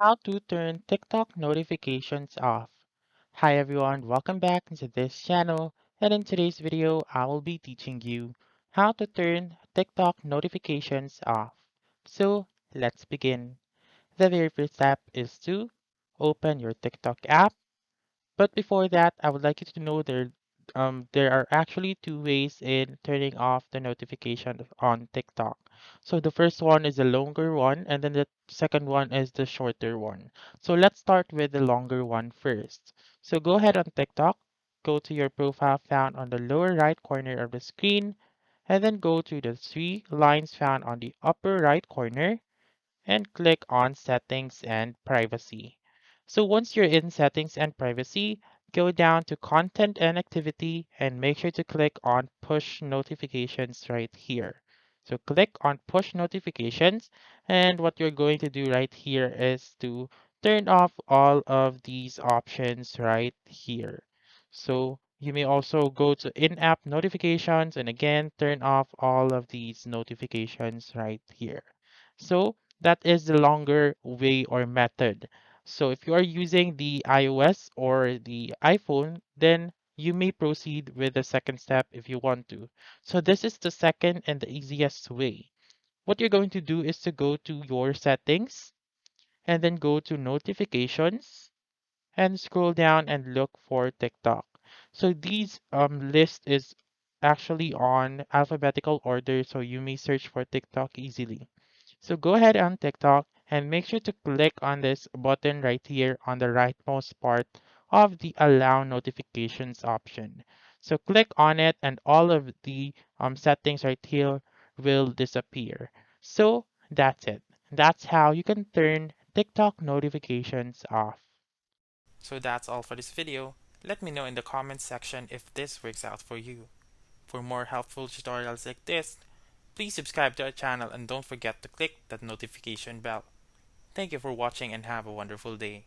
How to turn TikTok notifications off. Hi everyone, welcome back to this channel, and in today's video I will be teaching you how to turn TikTok notifications off. So let's begin. The very first step is to open your TikTok app. But before that, I would like you to know there are actually two ways in turning off the notification on TikTok. So the first one is the longer one, and then the second one is the shorter one. So let's start with the longer one first. So go ahead on TikTok, go to your profile found on the lower right corner of the screen, and then go to the three lines found on the upper right corner and click on Settings and Privacy. So once you're in Settings and Privacy, go down to Content and Activity and make sure to click on Push Notifications right here. So click on Push Notifications, and what you're going to do right here is to turn off all of these options right here. So you may also go to in-app notifications and again turn off all of these notifications right here. So that is the longer way or method. So if you are using the iOS or the iPhone, then you may proceed with the second step if you want to. So this is the second and the easiest way. What you're going to do is to go to your settings and then go to notifications and scroll down and look for TikTok. So these list is actually on alphabetical order, so you may search for TikTok easily. So go ahead on TikTok and make sure to click on this button right here on the rightmost part of the allow notifications option. So click on it and all of the settings right here will disappear. So that's it. That's how you can turn TikTok notifications off. So that's all for this video. Let me know in the comments section if this works out for you. For more helpful tutorials like this, please subscribe to our channel and don't forget to click that notification bell. Thank you for watching and have a wonderful day.